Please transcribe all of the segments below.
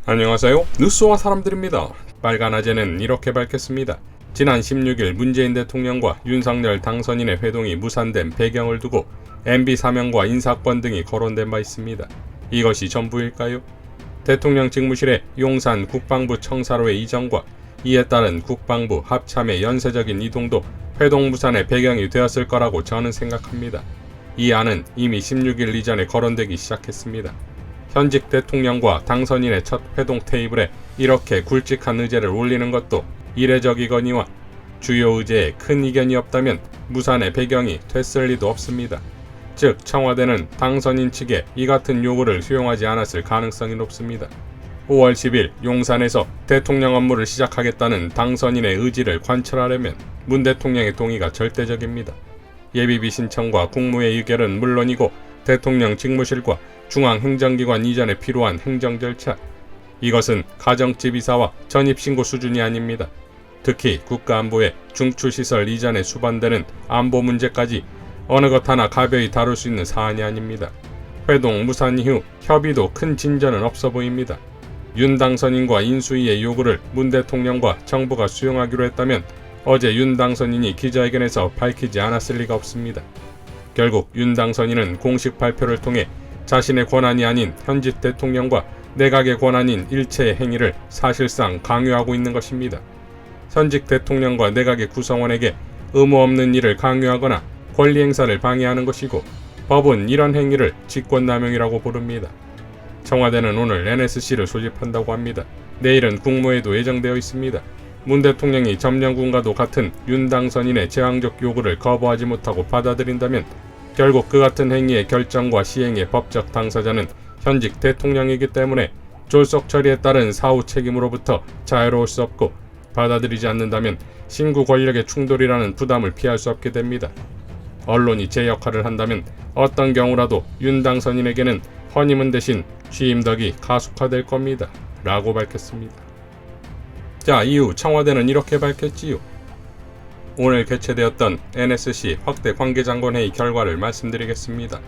안녕하세요. 뉴스와 사람들입니다. 빨간 아재는 이렇게 밝혔습니다. 지난 16일 문재인 대통령과 윤석열 당선인의 회동이 무산된 배경을 두고 MB 사면과 인사권 등이 거론된 바 있습니다. 이것이 전부일까요? 대통령 직무실의 용산 국방부 청사로의 이전과 이에 따른 국방부 합참의 연쇄적인 이동도 회동 무산의 배경이 되었을 거라고 저는 생각합니다. 이 안은 이미 16일 이전에 거론되기 시작했습니다. 현직 대통령과 당선인의 첫 회동 테이블에 이렇게 굵직한 의제를 올리는 것도 이례적이거니와 주요 의제에 큰 이견이 없다면 무산의 배경이 됐을 리도 없습니다. 즉 청와대는 당선인 측의 이 같은 요구를 수용하지 않았을 가능성이 높습니다. 5월 10일 용산에서 대통령 업무를 시작하겠다는 당선인의 의지를 관철하려면 문 대통령의 동의가 절대적입니다. 예비비 신청과 국무회의 의결은 물론이고 대통령 직무실과 중앙행정기관 이전에 필요한 행정 절차, 이것은 가정집 이사와 전입신고 수준이 아닙니다. 특히 국가안보의 중추시설 이전에 수반되는 안보 문제까지 어느 것 하나 가벼이 다룰 수 있는 사안이 아닙니다. 회동 무산 이후 협의도 큰 진전은 없어 보입니다. 윤 당선인과 인수위의 요구를 문 대통령과 정부가 수용하기로 했다면 어제 윤 당선인이 기자회견에서 밝히지 않았을 리가 없습니다. 결국 윤 당선인은 공식 발표를 통해 자신의 권한이 아닌 현직 대통령과 내각의 권한인 일체의 행위를 사실상 강요하고 있는 것입니다. 현직 대통령과 내각의 구성원에게 의무 없는 일을 강요하거나 권리 행사를 방해하는 것이고 법은 이런 행위를 직권남용이라고 부릅니다. 청와대는 오늘 NSC를 소집한다고 합니다. 내일은 국무회의도 예정되어 있습니다. 문 대통령이 점령군과도 같은 윤 당선인의 제왕적 요구를 거부하지 못하고 받아들인다면 결국 그 같은 행위의 결정과 시행의 법적 당사자는 현직 대통령이기 때문에 졸속 처리에 따른 사후 책임으로부터 자유로울 수 없고 받아들이지 않는다면 신구 권력의 충돌이라는 부담을 피할 수 없게 됩니다. 언론이 제 역할을 한다면 어떤 경우라도 윤 당선인에게는 허니문 대신 취임덕이 가속화될 겁니다. 라고 밝혔습니다. 자, 이후 청와대는 이렇게 밝혔지요. 오늘 개최되었던 NSC 확대 관계장관회의 결과를 말씀드리겠습니다.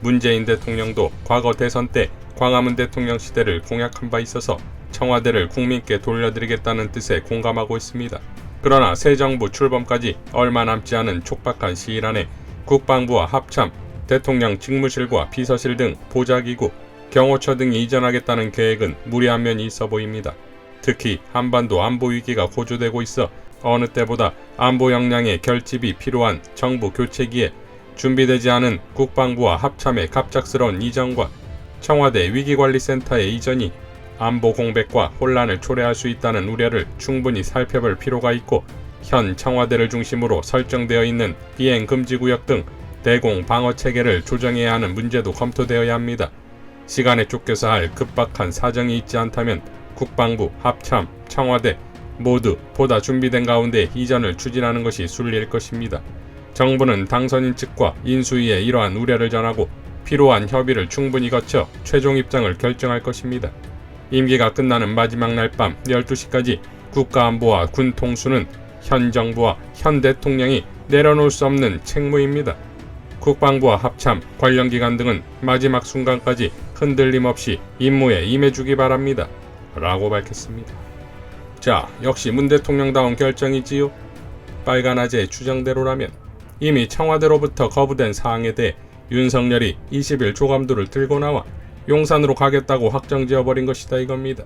문재인 대통령도 과거 대선 때 광화문 대통령 시대를 공약한 바 있어서 청와대를 국민께 돌려드리겠다는 뜻에 공감하고 있습니다. 그러나 새 정부 출범까지 얼마 남지 않은 촉박한 시일 안에 국방부와 합참, 대통령 직무실과 비서실 등 보좌기구, 경호처 등이 이전하겠다는 계획은 무리한 면이 있어 보입니다. 특히 한반도 안보 위기가 고조되고 있어 어느 때보다 안보 역량의 결집이 필요한 정부 교체기에 준비되지 않은 국방부와 합참의 갑작스러운 이전과 청와대 위기관리센터의 이전이 안보 공백과 혼란을 초래할 수 있다는 우려를 충분히 살펴볼 필요가 있고 현 청와대를 중심으로 설정되어 있는 비행금지구역 등 대공 방어체계를 조정해야 하는 문제도 검토되어야 합니다. 시간에 쫓겨서 할 급박한 사정이 있지 않다면 국방부, 합참, 청와대 모두 보다 준비된 가운데 이전을 추진하는 것이 순리일 것입니다. 정부는 당선인 측과 인수위에 이러한 우려를 전하고 필요한 협의를 충분히 거쳐 최종 입장을 결정할 것입니다. 임기가 끝나는 마지막 날 밤 12시까지 국가안보와 군 통수는 현 정부와 현 대통령이 내려놓을 수 없는 책무입니다. 국방부와 합참, 관련기관 등은 마지막 순간까지 흔들림 없이 임무에 임해주기 바랍니다. 라고 밝혔습니다. 자, 역시 문 대통령다운 결정이지요. 빨간 아재의 추정대로라면 이미 청와대로부터 거부된 사항에 대해 윤석열이 20일 조감도를 들고 나와 용산으로 가겠다고 확정지어버린 것이다 이겁니다.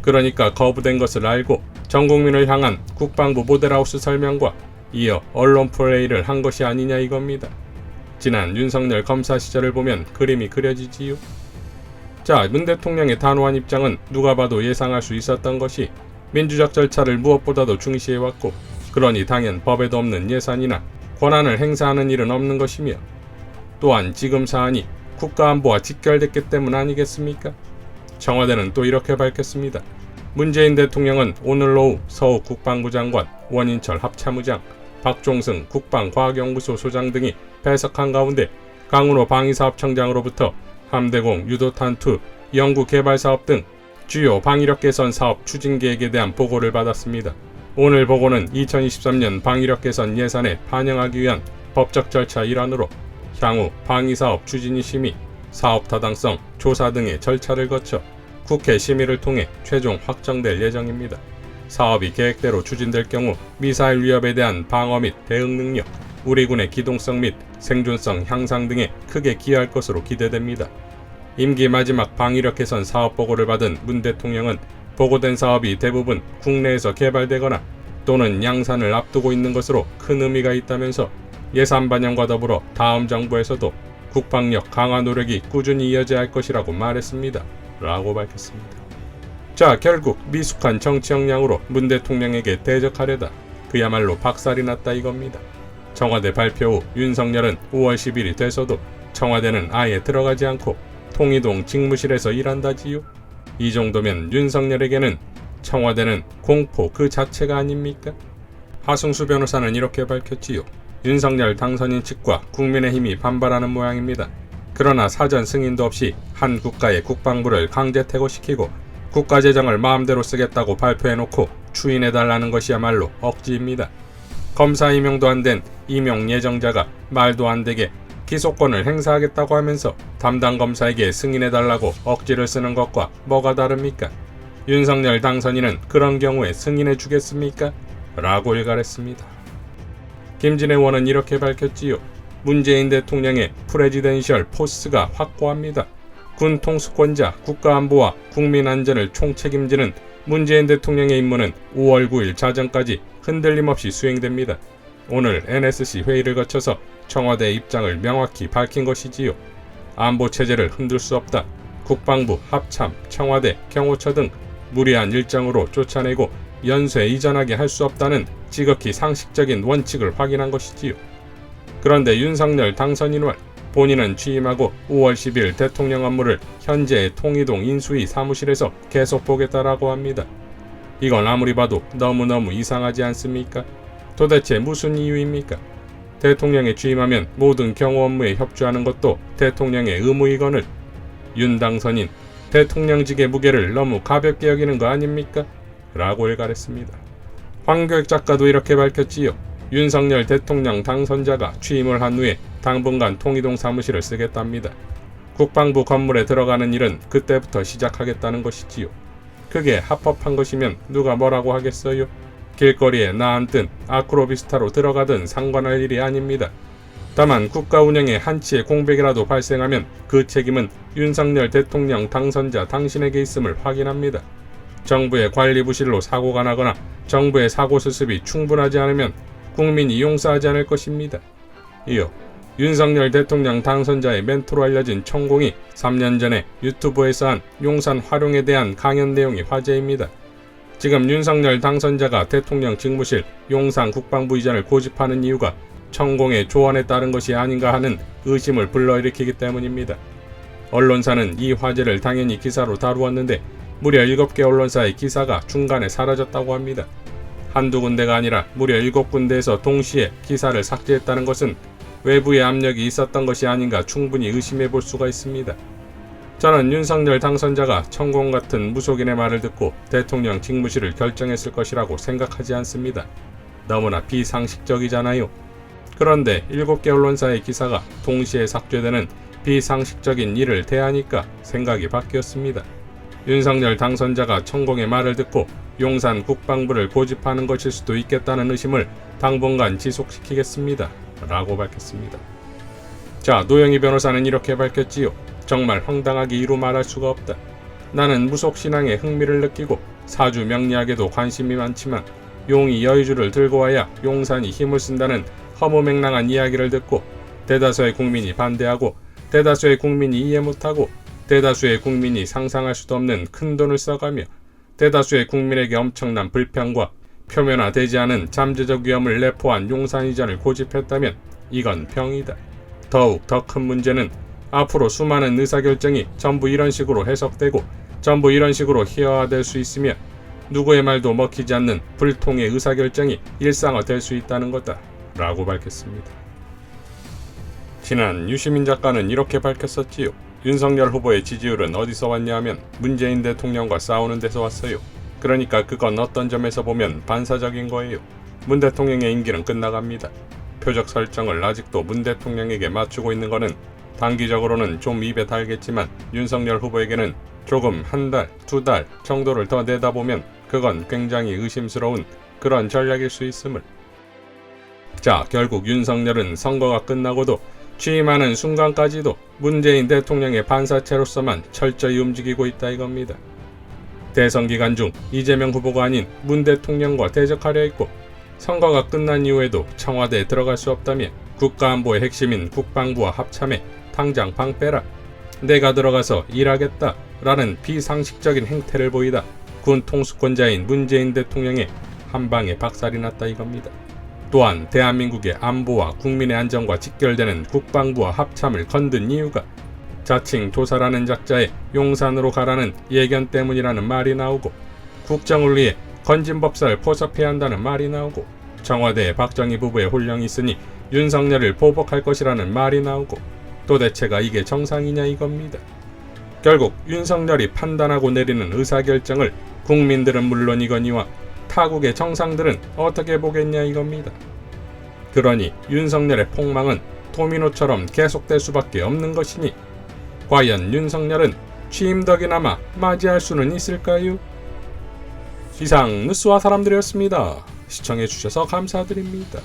그러니까 거부된 것을 알고 전 국민을 향한 국방부 모델하우스 설명과 이어 언론 플레이를 한 것이 아니냐 이겁니다. 지난 윤석열 검사 시절을 보면 그림이 그려지지요. 자, 문 대통령의 단호한 입장은 누가 봐도 예상할 수 있었던 것이 민주적 절차를 무엇보다도 중시해왔고 그러니 당연 법에도 없는 예산이나 권한을 행사하는 일은 없는 것이며 또한 지금 사안이 국가안보와 직결됐기 때문 아니겠습니까? 청와대는 또 이렇게 밝혔습니다. 문재인 대통령은 오늘 오후 서욱 국방부 장관, 원인철 합참의장, 박종승 국방과학연구소 소장 등이 배석한 가운데 강훈호 방위사업청장으로부터 함대공 유도탄2 연구개발사업 등 주요 방위력 개선 사업 추진 계획에 대한 보고를 받았습니다. 오늘 보고는 2023년 방위력 개선 예산에 반영하기 위한 법적 절차 일환으로 향후 방위사업 추진이 심의, 사업 타당성 조사 등의 절차를 거쳐 국회 심의를 통해 최종 확정될 예정입니다. 사업이 계획대로 추진될 경우 미사일 위협에 대한 방어 및 대응 능력, 우리 군의 기동성 및 생존성 향상 등에 크게 기여할 것으로 기대됩니다. 임기 마지막 방위력 개선 사업 보고를 받은 문 대통령은 보고된 사업이 대부분 국내에서 개발되거나 또는 양산을 앞두고 있는 것으로 큰 의미가 있다면서 예산 반영과 더불어 다음 정부에서도 국방력 강화 노력이 꾸준히 이어져야 할 것이라고 말했습니다. 라고 밝혔습니다. 자, 결국 미숙한 정치 역량으로 문 대통령에게 대적하려다 그야말로 박살이 났다 이겁니다. 청와대 발표 후 윤석열은 5월 10일이 돼서도 청와대는 아예 들어가지 않고 통이동 직무실에서 일한다지요. 이 정도면 윤석열에게는 청와대는 공포 그 자체가 아닙니까? 하승수 변호사는 이렇게 밝혔지요. 윤석열 당선인 측과 국민의힘이 반발하는 모양입니다. 그러나 사전 승인도 없이 한 국가의 국방부를 강제 퇴거시키고 국가재정을 마음대로 쓰겠다고 발표해놓고 추인해달라는 것이야말로 억지입니다. 검사 임용도 안 된 임용 예정자가 말도 안 되게 기소권을 행사하겠다고 하면서 담당 검사에게 승인해달라고 억지를 쓰는 것과 뭐가 다릅니까? 윤석열 당선인은 그런 경우에 승인해주겠습니까? 라고 일갈했습니다. 김진애 의원은 이렇게 밝혔지요. 문재인 대통령의 프레지덴셜 포스가 확고합니다. 군 통수권자 국가안보와 국민안전을 총책임지는 문재인 대통령의 임무는 5월 9일 자정까지 흔들림 없이 수행됩니다. 오늘 NSC 회의를 거쳐서 청와대의 입장을 명확히 밝힌 것이지요. 안보체제를 흔들 수 없다. 국방부, 합참, 청와대, 경호처 등 무리한 일정으로 쫓아내고 연쇄 이전하게 할 수 없다는 지극히 상식적인 원칙을 확인한 것이지요. 그런데 윤석열 당선인 후 본인은 취임하고 5월 10일 대통령 업무를 현재의 통이동 인수위 사무실에서 계속 보겠다라고 합니다. 이건 아무리 봐도 너무너무 이상하지 않습니까? 도대체 무슨 이유입니까? 대통령에 취임하면 모든 경호 업무에 협조하는 것도 대통령의 의무이거늘 윤 당선인 대통령직의 무게를 너무 가볍게 여기는 거 아닙니까? 라고 일갈했습니다. 황교익 작가도 이렇게 밝혔지요. 윤석열 대통령 당선자가 취임을 한 후에 당분간 통이동 사무실을 쓰겠답니다. 국방부 건물에 들어가는 일은 그때부터 시작하겠다는 것이지요. 그게 합법한 것이면 누가 뭐라고 하겠어요? 길거리에 나앉든 아크로비스타로 들어가든 상관할 일이 아닙니다. 다만 국가 운영에 한치의 공백이라도 발생하면 그 책임은 윤석열 대통령 당선자 당신에게 있음을 확인합니다. 정부의 관리 부실로 사고가 나거나 정부의 사고 수습이 충분하지 않으면 국민이 용서하지 않을 것입니다. 이어 윤석열 대통령 당선자의 멘토로 알려진 천공이 3년 전에 유튜브에서 한 용산 활용에 대한 강연 내용이 화제입니다. 지금 윤석열 당선자가 대통령 직무실 용산 국방부 이전을 고집하는 이유가 천공의 조언에 따른 것이 아닌가 하는 의심을 불러일으키기 때문입니다. 언론사는 이 화제를 당연히 기사로 다루었는데 무려 7개 언론사의 기사가 중간에 사라졌다고 합니다. 한두 군데가 아니라 무려 7군데에서 동시에 기사를 삭제했다는 것은 외부의 압력이 있었던 것이 아닌가 충분히 의심해 볼 수가 있습니다. 저는 윤석열 당선자가 천공 같은 무속인의 말을 듣고 대통령 직무실을 결정했을 것이라고 생각하지 않습니다. 너무나 비상식적이잖아요. 그런데 7개 언론사의 기사가 동시에 삭제되는 비상식적인 일을 대하니까 생각이 바뀌었습니다. 윤석열 당선자가 천공의 말을 듣고 용산 국방부를 고집하는 것일 수도 있겠다는 의심을 당분간 지속시키겠습니다. 라고 밝혔습니다. 자, 노영희 변호사는 이렇게 밝혔지요. 정말 황당하게 이루 말할 수가 없다. 나는 무속신앙에 흥미를 느끼고 사주 명리학에도 관심이 많지만 용이 여의주를 들고 와야 용산이 힘을 쓴다는 허무맹랑한 이야기를 듣고 대다수의 국민이 반대하고 대다수의 국민이 이해 못하고 대다수의 국민이 상상할 수도 없는 큰돈을 써가며 대다수의 국민에게 엄청난 불평과 표면화되지 않은 잠재적 위험을 내포한 용산 이전을 고집했다면 이건 병이다. 더욱 더 큰 문제는 앞으로 수많은 의사결정이 전부 이런 식으로 해석되고 전부 이런 식으로 희화화될 수 있으며 누구의 말도 먹히지 않는 불통의 의사결정이 일상화될 수 있다는 거다. 라고 밝혔습니다. 지난 유시민 작가는 이렇게 밝혔었지요. 윤석열 후보의 지지율은 어디서 왔냐 하면 문재인 대통령과 싸우는 데서 왔어요. 그러니까 그건 어떤 점에서 보면 반사적인 거예요. 문 대통령의 임기는 끝나갑니다. 표적 설정을 아직도 문 대통령에게 맞추고 있는 거는 단기적으로는 좀 입에 달겠지만 윤석열 후보에게는 조금 한 달, 두 달 정도를 더 내다보면 그건 굉장히 의심스러운 그런 전략일 수 있음을. 자, 결국 윤석열은 선거가 끝나고도 취임하는 순간까지도 문재인 대통령의 반사체로서만 철저히 움직이고 있다 이겁니다. 대선 기간 중 이재명 후보가 아닌 문 대통령과 대적하려 했고, 선거가 끝난 이후에도 청와대에 들어갈 수 없다며 국가안보의 핵심인 국방부와 합참해 당장 방 빼라, 내가 들어가서 일하겠다 라는 비상식적인 행태를 보이다 군 통수권자인 문재인 대통령의 한방에 박살이 났다 이겁니다. 또한 대한민국의 안보와 국민의 안전과 직결되는 국방부와 합참을 건든 이유가 자칭 도사라는 작자의 용산으로 가라는 예견 때문이라는 말이 나오고, 국정을 위해 건진법사를 포섭해야 한다는 말이 나오고, 청와대에 박정희 부부의 혼령이 있으니 윤석열을 보복할 것이라는 말이 나오고, 도대체가 이게 정상이냐 이겁니다. 결국 윤석열이 판단하고 내리는 의사결정을 국민들은 물론이거니와 타국의 정상들은 어떻게 보겠냐 이겁니다. 그러니 윤석열의 폭망은 도미노처럼 계속될 수밖에 없는 것이니 과연 윤석열은 취임덕이나마 맞이할 수는 있을까요? 이상 뉴스와 사람들이었습니다. 시청해주셔서 감사드립니다.